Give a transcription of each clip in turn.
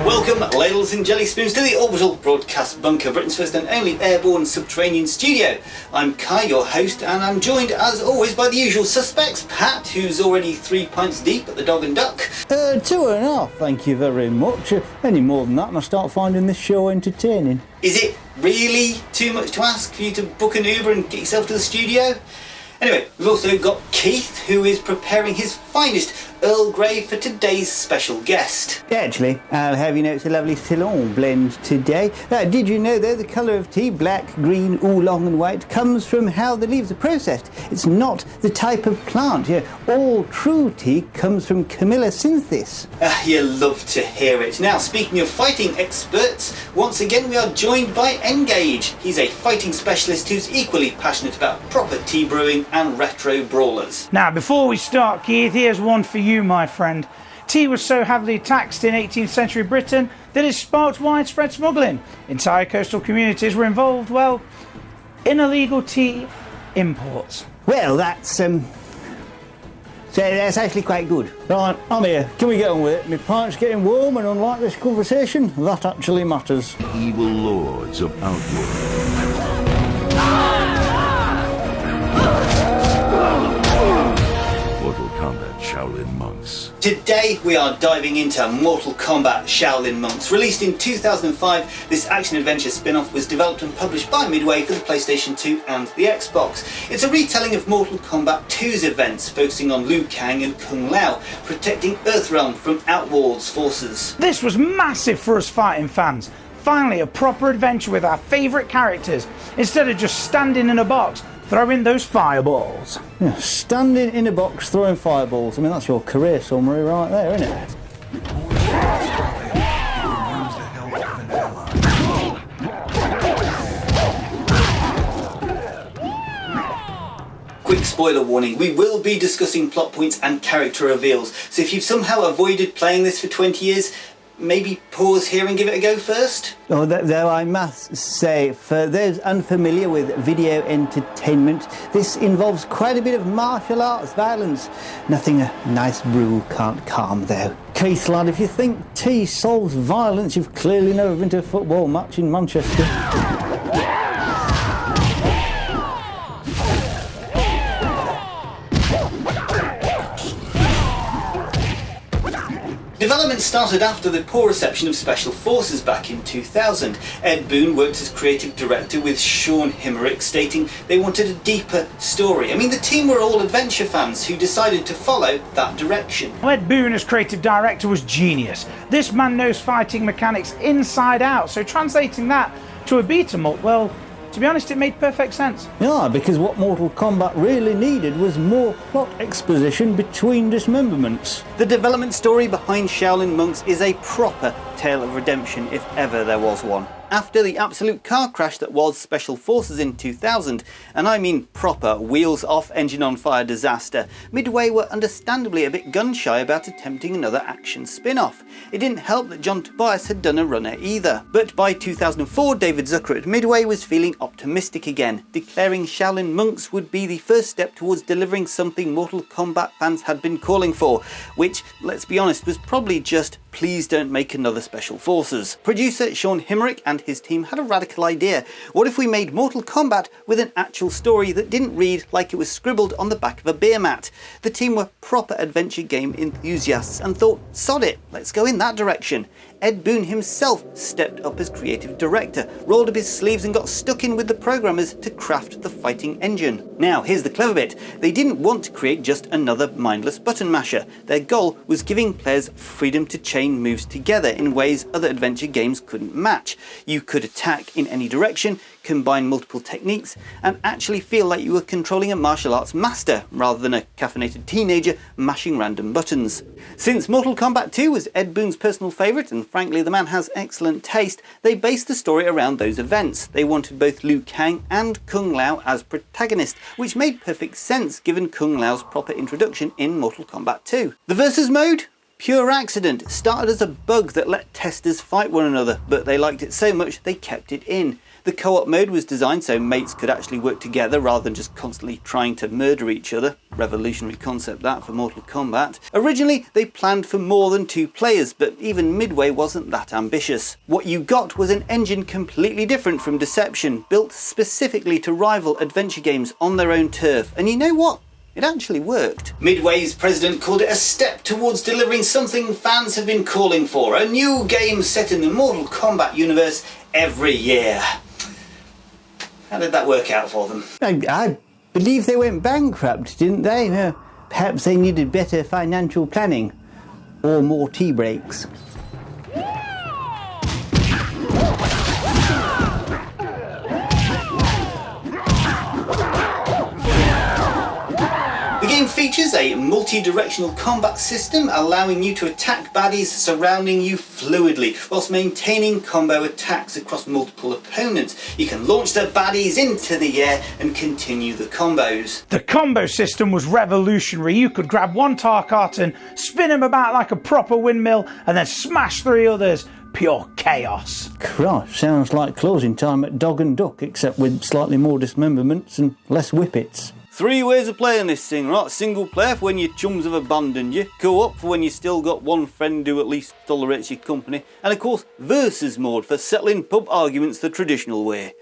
Welcome, ladles and jelly spoons, to the Orbital Broadcast Bunker, Britain's first and only airborne subterranean studio. I'm Kai, your host, and I'm joined, as always, by the usual suspects. Pat, who's already 3 pints deep at the Dog and Duck. 2.5, thank you very much. Any more than that and I start finding this show entertaining. Is it really too much to ask for you to book an Uber and get yourself to the studio? Anyway, we've also got Keith, who is preparing his finest Earl Grey for today's special guest. Actually, I'll have you know it's a lovely Ceylon blend today. Did you know, though, the colour of tea, black, green, oolong and white, comes from how the leaves are processed? It's not the type of plant. All true tea comes from Camilla synthes. You love to hear it. Now, speaking of fighting experts, once again we are joined by Engage. He's a fighting specialist who's equally passionate about proper tea brewing and retro brawlers. Now, before we start, Keith, here's one for you, my friend. Tea was so heavily taxed in 18th century Britain that it sparked widespread smuggling. Entire coastal communities were involved, well, in illegal tea imports. Well, that's actually quite good. Right, I'm here. Can we get on with it? My pint's getting warm, and unlike this conversation, that actually matters. Evil lords of Outworld. Mortal Kombat Shaolin Monks. Today we are diving into Mortal Kombat Shaolin Monks. Released in 2005, this action-adventure spin-off was developed and published by Midway for the PlayStation 2 and the Xbox. It's a retelling of Mortal Kombat 2's events, focusing on Liu Kang and Kung Lao, protecting Earthrealm from Outworld's forces. This was massive for us fighting fans. Finally, a proper adventure with our favourite characters, instead of just standing in a box throwing those fireballs. Yeah, standing in a box throwing fireballs. I mean, that's your career summary right there, isn't it? Quick spoiler warning, we will be discussing plot points and character reveals, so if you've somehow avoided playing this for 20 years, maybe pause here and give it a go first? Though I must say, for those unfamiliar with video entertainment, this involves quite a bit of martial arts violence. Nothing a nice brew can't calm, though. Keith, lad, if you think tea solves violence, you've clearly never been to a football match in Manchester. Development started after the poor reception of Special Forces back in 2000. Ed Boon worked as creative director with Shaun Himmerich, stating they wanted a deeper story. I mean, the team were all adventure fans who decided to follow that direction. Ed Boon as creative director was genius. This man knows fighting mechanics inside out, so translating that to a beat-em-up, well, to be honest, it made perfect sense. Yeah, because what Mortal Kombat really needed was more plot exposition between dismemberments. The development story behind Shaolin Monks is a proper tale of redemption, if ever there was one. After the absolute car crash that was Special Forces in 2000, and I mean proper wheels off, engine on fire disaster, Midway were understandably a bit gun-shy about attempting another action spin-off. It didn't help that John Tobias had done a runner either. But by 2004, David Zucker at Midway was feeling optimistic again, declaring Shaolin Monks would be the first step towards delivering something Mortal Kombat fans had been calling for, which, let's be honest, was probably just please don't make another Special Forces. Producer Shaun Himmerich and his team had a radical idea. What if we made Mortal Kombat with an actual story that didn't read like it was scribbled on the back of a beer mat? The team were proper adventure game enthusiasts and thought, sod it, let's go in that direction. Ed Boon himself stepped up as creative director, rolled up his sleeves and got stuck in with the programmers to craft the fighting engine. Now, here's the clever bit. They didn't want to create just another mindless button masher. Their goal was giving players freedom to chain moves together in ways other adventure games couldn't match. You could attack in any direction, combine multiple techniques, and actually feel like you were controlling a martial arts master rather than a caffeinated teenager mashing random buttons. Since Mortal Kombat 2 was Ed Boon's personal favourite, and frankly the man has excellent taste, they based the story around those events. They wanted both Liu Kang and Kung Lao as protagonists, which made perfect sense given Kung Lao's proper introduction in Mortal Kombat 2. The versus mode? Pure accident. Started as a bug that let testers fight one another, but they liked it so much they kept it in. The co-op mode was designed so mates could actually work together rather than just constantly trying to murder each other. Revolutionary concept that for Mortal Kombat. Originally, they planned for more than 2 players, but even Midway wasn't that ambitious. What you got was an engine completely different from Deception, built specifically to rival adventure games on their own turf. And you know what? It actually worked. Midway's president called it a step towards delivering something fans have been calling for, a new game set in the Mortal Kombat universe every year. How did that work out for them? I believe they went bankrupt, didn't they? Perhaps they needed better financial planning. Or more tea breaks. The game features a multi-directional combat system allowing you to attack baddies surrounding you fluidly whilst maintaining combo attacks across multiple opponents. You can launch the baddies into the air and continue the combos. The combo system was revolutionary. You could grab one tar carton, spin him about like a proper windmill, and then smash 3 others. Pure chaos. Christ, sounds like closing time at Dog and Duck, except with slightly more dismemberments and less whippets. 3 ways of playing this thing, right? Single player for when your chums have abandoned you, co-op for when you still got one friend who at least tolerates your company, and of course versus mode for settling pub arguments the traditional way,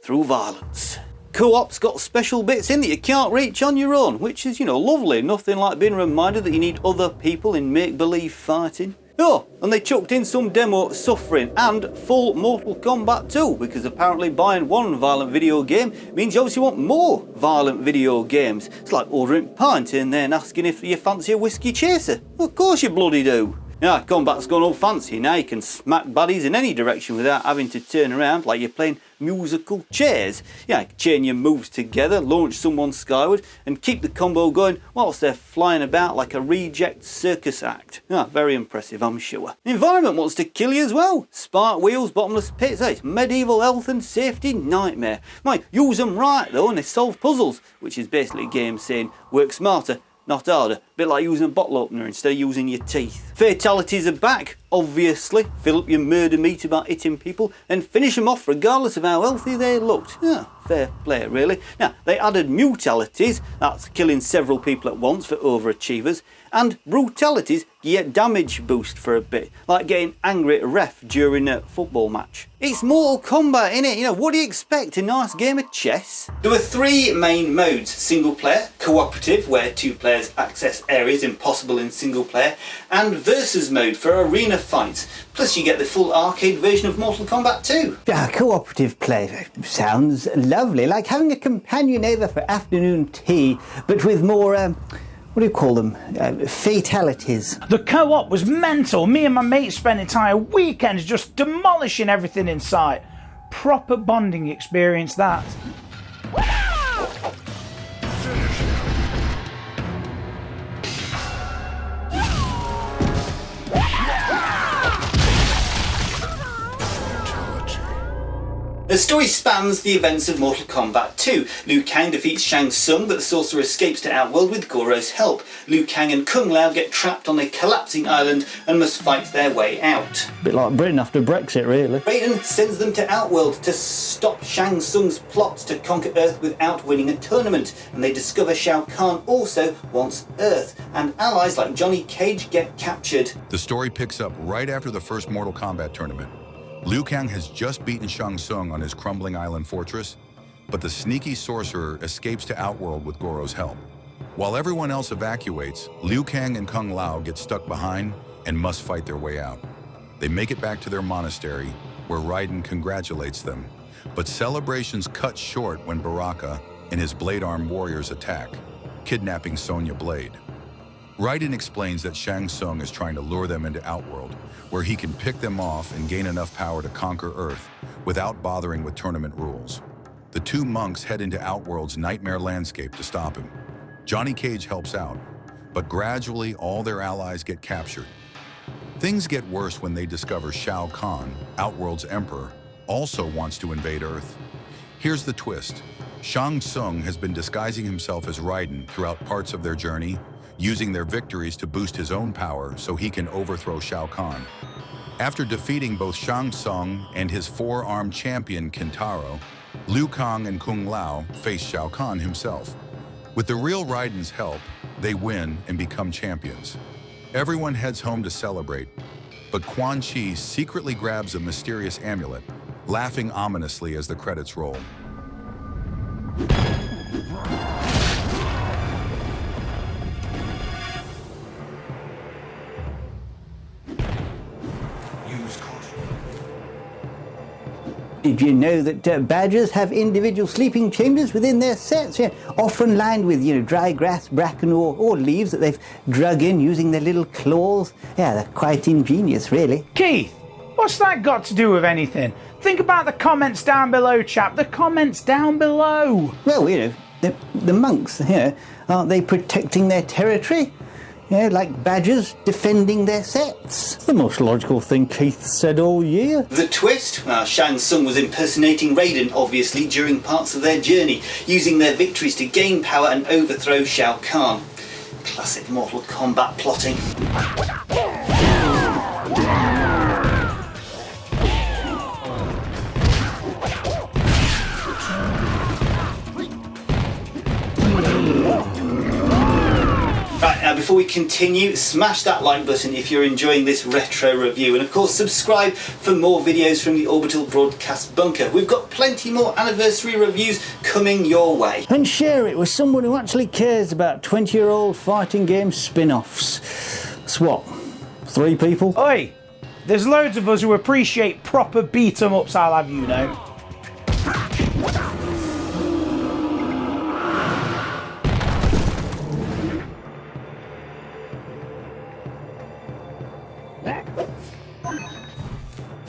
through violence. Co-op's got special bits in that you can't reach on your own, which is, lovely. Nothing like being reminded that you need other people in make-believe fighting. Oh, and they chucked in some demo suffering and full Mortal Kombat 2, because apparently buying one violent video game means you obviously want more violent video games. It's like ordering pint and then asking if you fancy a whiskey chaser. Well, of course you bloody do. Yeah, combat's gone all fancy now. You can smack baddies in any direction without having to turn around like you're playing musical chairs. Yeah, chain your moves together, launch someone skyward and keep the combo going whilst they're flying about like a reject circus act. Yeah, very impressive, I'm sure. The environment wants to kill you as well. Spark wheels, bottomless pits, it's medieval health and safety nightmare. Might use them right though and they solve puzzles, which is basically a game saying work smarter, not harder. A bit like using a bottle opener instead of using your teeth. Fatalities are back, obviously. Fill up your murder meter about hitting people and finish them off regardless of how healthy they looked. Yeah, fair play really. Now, they added mutalities, that's killing several people at once for overachievers, and brutalities, you get damage boost for a bit, like getting angry at a ref during a football match. It's Mortal Kombat, innit? What do you expect? A nice game of chess? There were 3 main modes: single player, cooperative, where 2 players access areas impossible in single player, and versus mode for arena fights. Plus you get the full arcade version of Mortal Kombat 2. Cooperative play sounds lovely, like having a companion over for afternoon tea, but with more, what do you call them? Fatalities. The co-op was mental. Me and my mates spent entire weekends just demolishing everything in sight. Proper bonding experience, that. The story spans the events of Mortal Kombat 2. Liu Kang defeats Shang Tsung, but the sorcerer escapes to Outworld with Goro's help. Liu Kang and Kung Lao get trapped on a collapsing island and must fight their way out. A bit like Britain after Brexit, really. Raiden sends them to Outworld to stop Shang Tsung's plots to conquer Earth without winning a tournament, and they discover Shao Kahn also wants Earth, and allies like Johnny Cage get captured. The story picks up right after the first Mortal Kombat tournament. Liu Kang has just beaten Shang Tsung on his crumbling island fortress, but the sneaky sorcerer escapes to Outworld with Goro's help. While everyone else evacuates, Liu Kang and Kung Lao get stuck behind and must fight their way out. They make it back to their monastery, where Raiden congratulates them, but celebrations cut short when Baraka and his blade-armed warriors attack, kidnapping Sonya Blade. Raiden explains that Shang Tsung is trying to lure them into Outworld, where he can pick them off and gain enough power to conquer Earth without bothering with tournament rules. The 2 monks head into Outworld's nightmare landscape to stop him. Johnny Cage helps out, but gradually all their allies get captured. Things get worse when they discover Shao Kahn, Outworld's emperor, also wants to invade Earth. Here's the twist. Shang Tsung has been disguising himself as Raiden throughout parts of their journey, using their victories to boost his own power so he can overthrow Shao Kahn. After defeating both Shang Tsung and his four-armed champion Kintaro, Liu Kang and Kung Lao face Shao Kahn himself. With the real Raiden's help, they win and become champions. Everyone heads home to celebrate, but Quan Chi secretly grabs a mysterious amulet, laughing ominously as the credits roll. Did you know that badgers have individual sleeping chambers within their sets, often lined with dry grass, bracken or leaves that they've drug in using their little claws? Yeah, they're quite ingenious, really. Keith, what's that got to do with anything? Think about the comments down below, chap. The comments down below. Well, the monks, aren't they protecting their territory? Like badgers defending their sets. The most logical thing Keith said all year. The twist? Shang Tsung was impersonating Raiden, obviously, during parts of their journey, using their victories to gain power and overthrow Shao Kahn. Classic Mortal Kombat plotting. Right, now before we continue, smash that like button if you're enjoying this retro review, and of course subscribe for more videos from the Orbital Broadcast Bunker. We've got plenty more anniversary reviews coming your way. And share it with someone who actually cares about 20-year-old fighting game spin-offs. It's what, 3 people? Oi, there's loads of us who appreciate proper beat-em-ups, I'll have you know.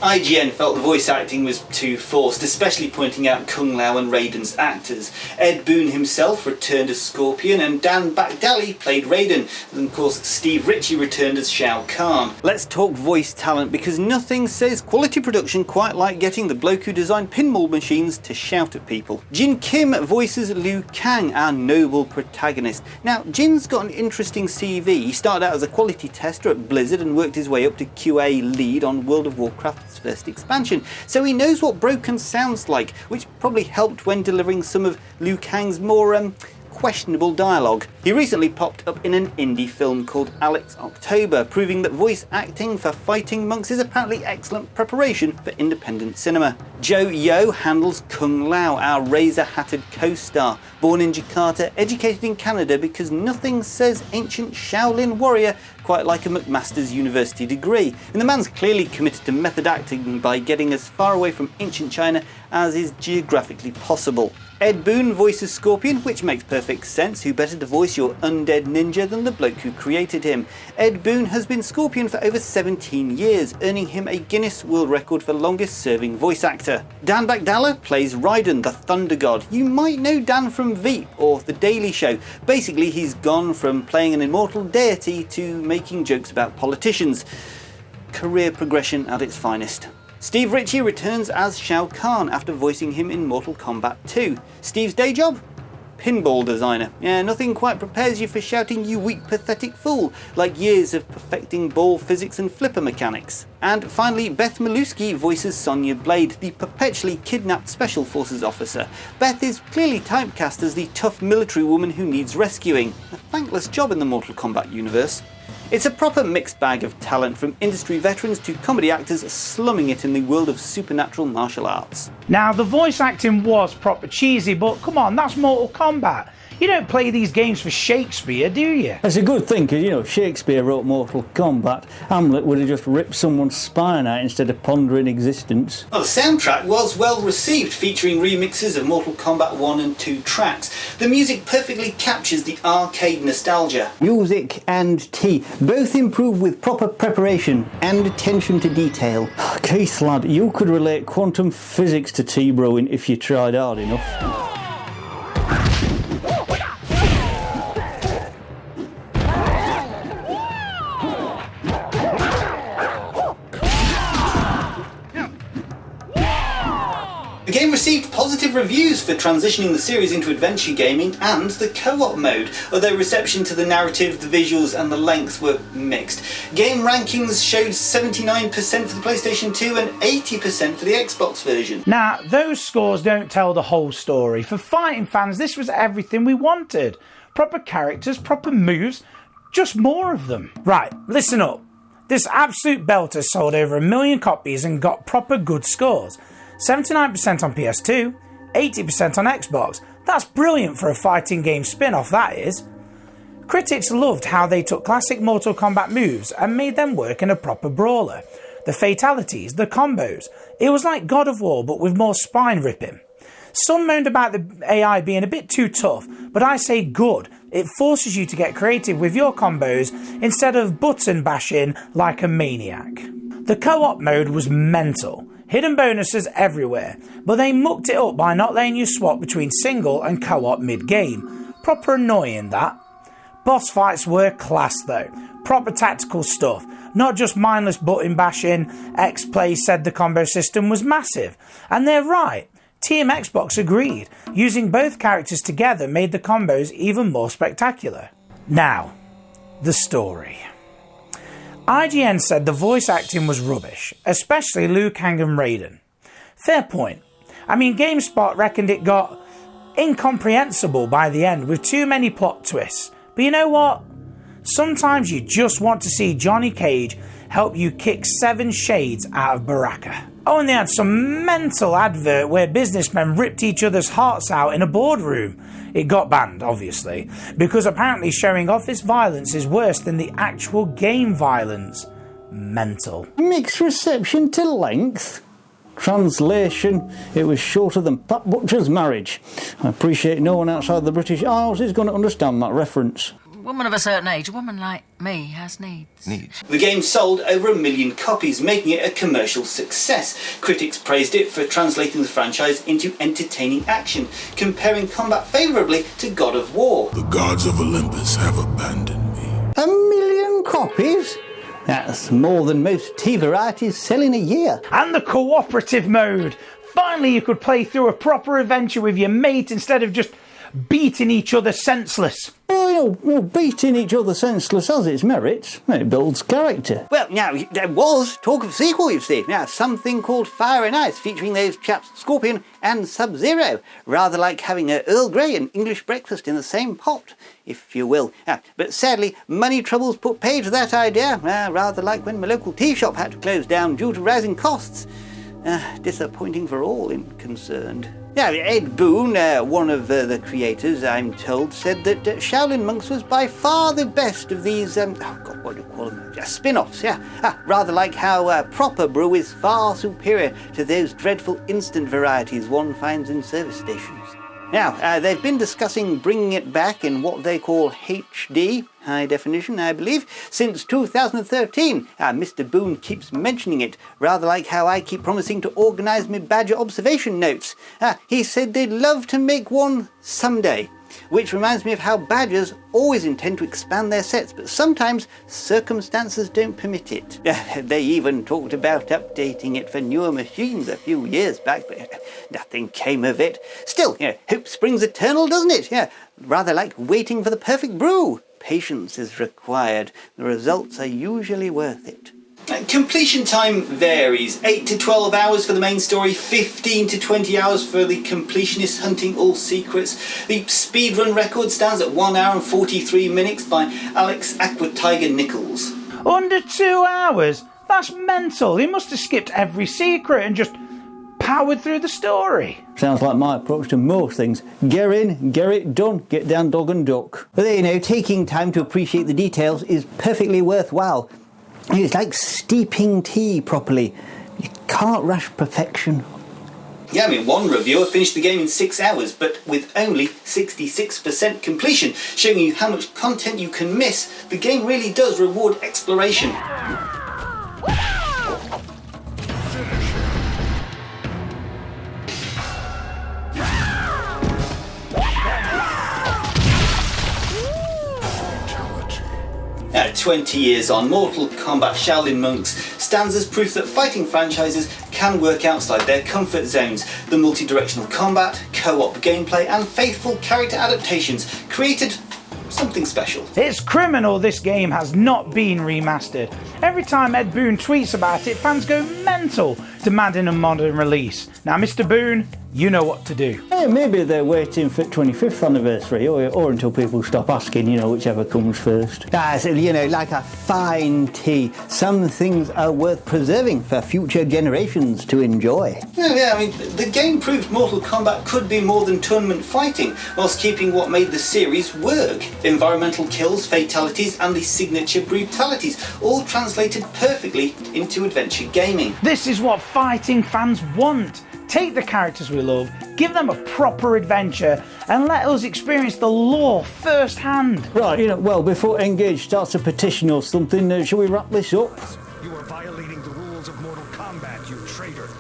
IGN felt the voice acting was too forced, especially pointing out Kung Lao and Raiden's actors. Ed Boon himself returned as Scorpion, and Dan Bagdali played Raiden, and of course Steve Ritchie returned as Shao Kahn. Let's talk voice talent, because nothing says quality production quite like getting the bloke who designed pinball machines to shout at people. Jin Kim voices Liu Kang, our noble protagonist. Now, Jin's got an interesting CV. He started out as a quality tester at Blizzard and worked his way up to QA lead on World of Warcraft's first expansion, so he knows what broken sounds like, which probably helped when delivering some of Liu Kang's more questionable dialogue. He recently popped up in an indie film called Alex October, proving that voice acting for fighting monks is apparently excellent preparation for independent cinema. Joe Yo handles Kung Lao, our razor-hatted co-star, born in Jakarta, educated in Canada, because nothing says ancient Shaolin warrior quite like a McMaster's University degree. And the man's clearly committed to method acting by getting as far away from ancient China as is geographically possible. Ed Boon voices Scorpion, which makes perfect sense. Who better to voice your undead ninja than the bloke who created him? Ed Boon has been Scorpion for over 17 years, earning him a Guinness World Record for longest serving voice actor. Dan Bagdala plays Raiden, the Thunder God. You might know Dan from Veep or The Daily Show. Basically, he's gone from playing an immortal deity to making jokes about politicians. Career progression at its finest. Steve Ritchie returns as Shao Kahn after voicing him in Mortal Kombat 2. Steve's day job? Pinball designer. Yeah, nothing quite prepares you for shouting "you weak pathetic fool" like years of perfecting ball physics and flipper mechanics. And finally, Beth Malusky voices Sonya Blade, the perpetually kidnapped Special Forces officer. Beth is clearly typecast as the tough military woman who needs rescuing. A thankless job in the Mortal Kombat universe. It's a proper mixed bag of talent, from industry veterans to comedy actors slumming it in the world of supernatural martial arts. Now, the voice acting was proper cheesy, but come on, that's Mortal Kombat. You don't play these games for Shakespeare, do you? It's a good thing, because, Shakespeare wrote Mortal Kombat. Hamlet would have just ripped someone's spine out instead of pondering existence. Well, the soundtrack was well received, featuring remixes of Mortal Kombat 1 and 2 tracks. The music perfectly captures the arcade nostalgia. Music and tea both improve with proper preparation and attention to detail. Keith, lad, you could relate quantum physics to tea brewing if you tried hard enough. The game received received positive reviews for transitioning the series into adventure gaming and the co-op mode, although reception to the narrative, the visuals and the length were mixed. Game rankings showed 79% for the PlayStation 2 and 80% for the Xbox version. Now, those scores don't tell the whole story. For fighting fans, this was everything we wanted. Proper characters, proper moves, just more of them. Right, listen up. This absolute belter sold over 1 million copies and got proper good scores. 79% on PS2, 80% on Xbox. That's brilliant for a fighting game spin-off, that is. Critics loved how they took classic Mortal Kombat moves and made them work in a proper brawler. The fatalities, the combos. It was like God of War but with more spine ripping. Some moaned about the AI being a bit too tough, but I say good. It forces you to get creative with your combos instead of button bashing like a maniac. The co-op mode was mental. Hidden bonuses everywhere, but they mucked it up by not letting you swap between single and co-op mid-game. Proper annoying, that. Boss fights were class though. Proper tactical stuff. Not just mindless button bashing. X-Play said the combo system was massive. And they're right. Team Xbox agreed. Using both characters together made the combos even more spectacular. Now, the story. IGN said the voice acting was rubbish, especially Liu Kang and Raiden. Fair point. I mean, GameSpot reckoned it got incomprehensible by the end with too many plot twists. But you know what? Sometimes you just want to see Johnny Cage help you kick 7 shades out of Baraka. Oh, and they had some mental advert where businessmen ripped each other's hearts out in a boardroom. It got banned, obviously, because apparently showing off this violence is worse than the actual game violence. Mental. Mixed reception to length. Translation, it was shorter than Pat Butcher's marriage. I appreciate no one outside the British Isles is going to understand that reference. A woman of a certain age, a woman like me, has needs. The game sold over 1 million copies, making it a commercial success. Critics praised it for translating the franchise into entertaining action, comparing combat favourably to God of War. The gods of Olympus have abandoned me. 1 million copies? That's more than most tea varieties sell in a year. And the cooperative mode. Finally you could play through a proper adventure with your mate instead of just beating each other senseless. Well, beating each other senseless has its merits. It builds character. Well, now, there was talk of sequel, you see. Now, something called Fire and Ice, featuring those chaps Scorpion and Sub-Zero. Rather like having an Earl Grey and English breakfast in the same pot, if you will. But sadly, money troubles put paid to that idea. Rather like when my local tea shop had to close down due to rising costs. Disappointing for all concerned. Now, Ed Boon, one of the creators, I'm told, said that Shaolin Monks was by far the best of these, what do you call them? Spin-offs, rather like how proper brew is far superior to those dreadful instant varieties one finds in service stations. Now, they've been discussing bringing it back in what they call HD, high definition, I believe, since 2013. Mr. Boone keeps mentioning it, rather like how I keep promising to organise my Badger observation notes. He said they'd love to make one someday. Which reminds me of how Badgers always intend to expand their sets, but sometimes circumstances don't permit it. They even talked about updating it for newer machines a few years back, but nothing came of it. Still, hope springs eternal, doesn't it? Rather like waiting for the perfect brew. Patience is required. The results are usually worth it. Completion time varies. 8 to 12 hours for the main story, 15 to 20 hours for the completionist hunting all secrets. The speedrun record stands at 1 hour and 43 minutes by Alex Aqua Tiger Nichols. Under 2 hours? That's mental. He must have skipped every secret and just powered through the story. Sounds like my approach to most things. Get in, get it done, get down dog and duck. But taking time to appreciate the details is perfectly worthwhile. It's like steeping tea properly. You can't rush perfection. Yeah, one reviewer finished the game in 6 hours, but with only 66% completion, showing you how much content you can miss. The game really does reward exploration. 20 years on, Mortal Kombat Shaolin Monks stands as proof that fighting franchises can can work outside their comfort zones. The multi-directional combat, co-op gameplay and faithful character adaptations created something special. It's criminal this game has not been remastered. Every time Ed Boon tweets about it, fans go mental, demanding a modern release. Now, Mr. Boon, you know what to do. Yeah, maybe they're waiting for 25th anniversary or until people stop asking, whichever comes first. So, like a fine tea, some things are worth preserving for future generations to enjoy. Yeah, I mean, the game proved Mortal Kombat could be more than tournament fighting, whilst keeping what made the series work. Environmental kills, fatalities and the signature brutalities, all translated perfectly into adventure gaming. This is what fighting fans want. Take the characters we love, give them a proper adventure, and let us experience the lore firsthand. Right, well, before Engage starts a petition or something, shall we wrap this up? You are violating the rules of Mortal Kombat, you traitor.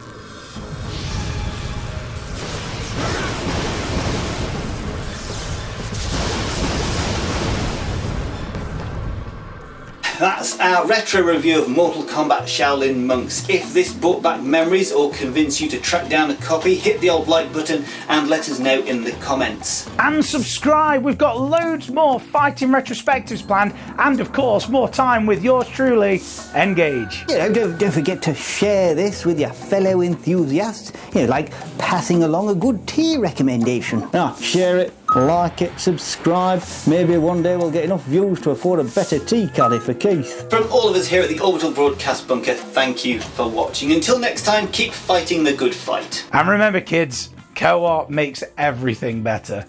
That's our retro review of Mortal Kombat Shaolin Monks. If this brought back memories or convinced you to track down a copy, hit the old like button and let us know in the comments. And subscribe, we've got loads more fighting retrospectives planned, and of course more time with yours truly, Engage. Don't forget to share this with your fellow enthusiasts, like passing along a good tea recommendation. Share it, like it, subscribe. Maybe one day we'll get enough views to afford a better tea caddy for Keith. From all of us here at the Orbital Broadcast Bunker, thank you for watching. Until next time, keep fighting the good fight. And remember kids, co-op makes everything better.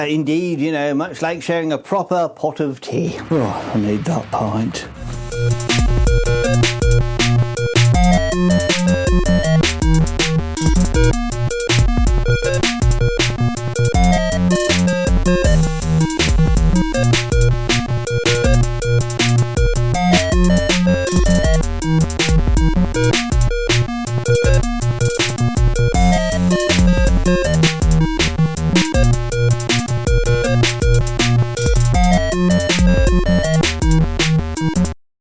Indeed, much like sharing a proper pot of tea. Oh, I need that pint.